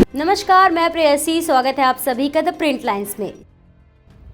नमस्कार, मैं प्रेयसी। स्वागत है आप सभी का द प्रिंट लाइन्स में।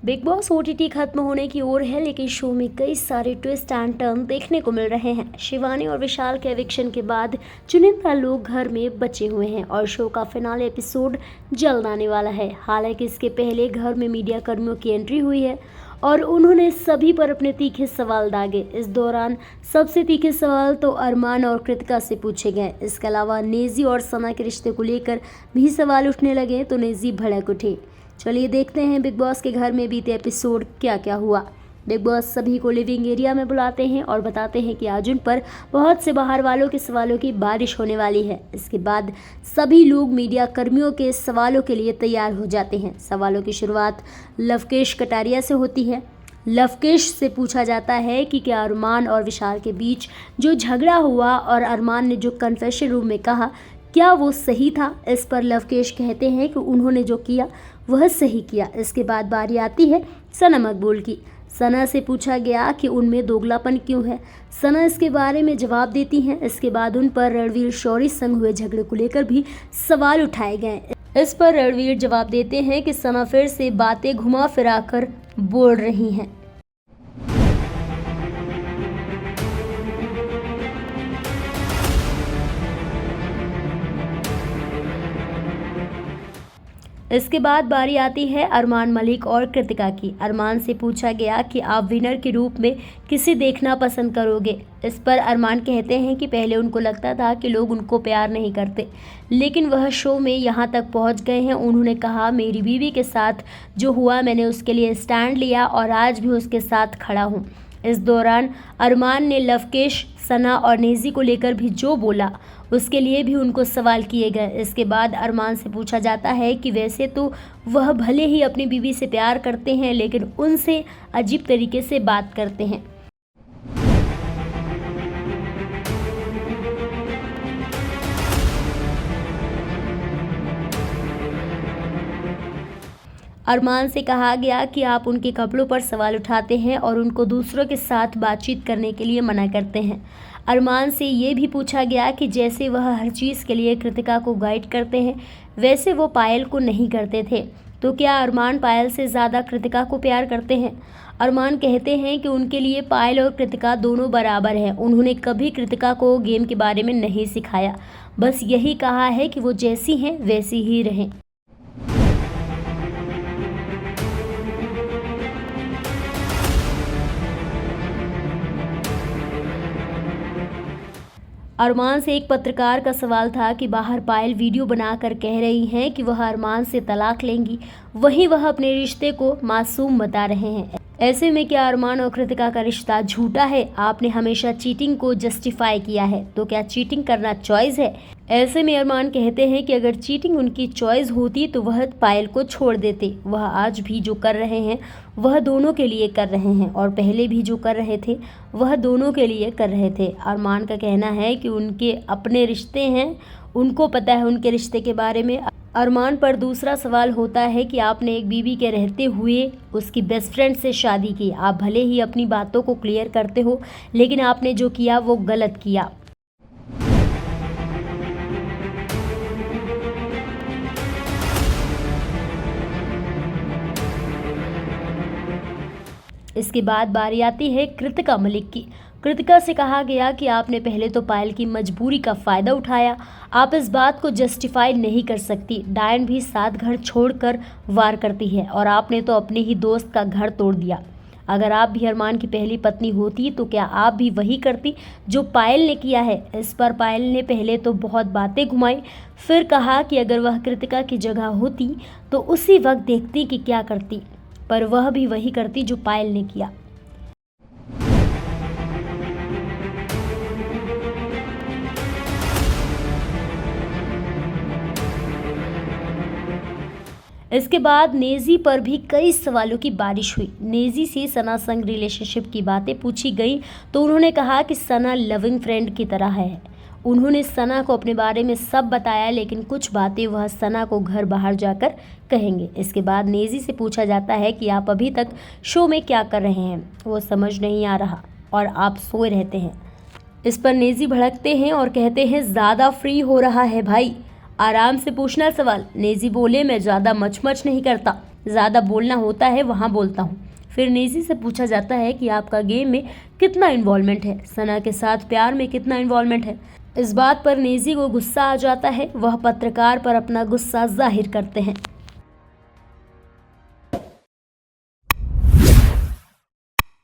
बिग बॉस ओटीटी खत्म होने की ओर है, लेकिन शो में कई सारे ट्विस्ट एंड टर्न देखने को मिल रहे हैं। शिवानी और विशाल के एविक्शन के बाद चुनिंदा लोग घर में बचे हुए हैं और शो का फिनाले एपिसोड जल्द आने वाला है। हालांकि इसके पहले घर में मीडिया कर्मियों की एंट्री हुई है और उन्होंने सभी पर अपने तीखे सवाल दागे। इस दौरान सबसे तीखे सवाल तो अरमान और कृतिका से पूछे गए। इसके अलावा नेजी और सना के रिश्ते को लेकर भी सवाल उठने लगे तो नेजी भड़क उठे। चलिए देखते हैं बिग बॉस के घर में बीते एपिसोड क्या क्या हुआ। बिग बॉस सभी को लिविंग एरिया में बुलाते हैं और बताते हैं कि आज उन पर बहुत से बाहर वालों के सवालों की बारिश होने वाली है। इसके बाद सभी लोग मीडिया कर्मियों के सवालों के लिए तैयार हो जाते हैं। सवालों की शुरुआत लवकेश कटारिया से होती है। लवकेश से पूछा जाता है कि क्या अरमान और विशाल के बीच जो झगड़ा हुआ और अरमान ने जो कन्फेशन रूम में कहा, क्या वो सही था? इस पर लवकेश कहते हैं कि उन्होंने जो किया वह सही किया। इसके बाद बारी आती है सना मकबूल की। सना से पूछा गया कि उनमें दोगलापन क्यों है। सना इसके बारे में जवाब देती हैं। इसके बाद उन पर रणवीर शौरी संग हुए झगड़े को लेकर भी सवाल उठाए गए। इस पर रणवीर जवाब देते हैं कि सना फिर से बातें घुमा फिरा कर बोल रही हैं। इसके बाद बारी आती है अरमान मलिक और कृतिका की। अरमान से पूछा गया कि आप विनर के रूप में किसे देखना पसंद करोगे। इस पर अरमान कहते हैं कि पहले उनको लगता था कि लोग उनको प्यार नहीं करते, लेकिन वह शो में यहाँ तक पहुँच गए हैं। उन्होंने कहा, मेरी बीवी के साथ जो हुआ मैंने उसके लिए स्टैंड लिया और आज भी उसके साथ खड़ा हूँ। इस दौरान अरमान ने लवकेश, सना और नेजी को लेकर भी जो बोला उसके लिए भी उनको सवाल किए गए। इसके बाद अरमान से पूछा जाता है कि वैसे तो वह भले ही अपनी बीवी से प्यार करते हैं, लेकिन उनसे अजीब तरीके से बात करते हैं। अरमान से कहा गया कि आप उनके कपड़ों पर सवाल उठाते हैं और उनको दूसरों के साथ बातचीत करने के लिए मना करते हैं। अरमान से ये भी पूछा गया कि जैसे वह हर चीज़ के लिए कृतिका को गाइड करते हैं, वैसे वो पायल को नहीं करते थे, तो क्या अरमान पायल से ज़्यादा कृतिका को प्यार करते हैं? अरमान कहते हैं कि उनके लिए पायल और कृतिका दोनों बराबर हैं। उन्होंने कभी कृतिका को गेम के बारे में नहीं सिखाया, बस यही कहा है कि वो जैसी हैं वैसी ही रहें। अरमान से एक पत्रकार का सवाल था कि बाहर पायल वीडियो बनाकर कह रही हैं कि वह अरमान से तलाक लेंगी, वहीं वह अपने रिश्ते को मासूम बता रहे हैं। ऐसे में क्या अरमान और कृतिका का रिश्ता झूठा है? आपने हमेशा चीटिंग को जस्टिफाई किया है, तो क्या चीटिंग करना चॉइस है? ऐसे में अरमान कहते हैं कि अगर चीटिंग उनकी चॉइस होती तो वह पायल को छोड़ देते। वह आज भी जो कर रहे हैं वह दोनों के लिए कर रहे हैं और पहले भी जो कर रहे थे वह दोनों के लिए कर रहे थे। अरमान का कहना है कि उनके अपने रिश्ते हैं, उनको पता है उनके रिश्ते के बारे में। अरमान पर दूसरा सवाल होता है कि आपने एक बीवी के रहते हुए उसकी बेस्ट फ्रेंड से शादी की। आप भले ही अपनी बातों को क्लियर करते हो, लेकिन आपने जो किया वो गलत किया। इसके बाद बारी आती है कृतिका मलिक की। कृतिका से कहा गया कि आपने पहले तो पायल की मजबूरी का फ़ायदा उठाया, आप इस बात को जस्टिफाई नहीं कर सकती। डायन भी 7 घर छोड़कर वार करती है और आपने तो अपने ही दोस्त का घर तोड़ दिया। अगर आप भी अरमान की पहली पत्नी होती तो क्या आप भी वही करती जो पायल ने किया है? इस पर पायल ने पहले तो बहुत बातें घुमाई, फिर कहा कि अगर वह कृतिका की जगह होती तो उसी वक्त देखती कि क्या करती, पर वह भी वही करती जो पायल ने किया। इसके बाद नेजी पर भी कई सवालों की बारिश हुई। नेजी से सना संग रिलेशनशिप की बातें पूछी गई तो उन्होंने कहा कि सना लविंग फ्रेंड की तरह है। उन्होंने सना को अपने बारे में सब बताया, लेकिन कुछ बातें वह सना को घर बाहर जाकर कहेंगे। इसके बाद नेजी से पूछा जाता है कि आप अभी तक शो में क्या कर रहे हैं, वो समझ नहीं आ रहा और आप सोए रहते हैं। इस पर नेजी भड़कते हैं और कहते हैं, ज़्यादा फ्री हो रहा है भाई, आराम से पूछना सवाल। नेजी बोले, मैं ज़्यादा मच नहीं करता, ज़्यादा बोलना होता है वहाँ बोलता हूँ। फिर नेजी से पूछा जाता है कि आपका गेम में कितना इन्वॉल्वमेंट है, सना के साथ प्यार में कितना इन्वॉल्वमेंट है। इस बात पर नेजी को गुस्सा आ जाता है। वह पत्रकार पर अपना गुस्सा जाहिर करते हैं।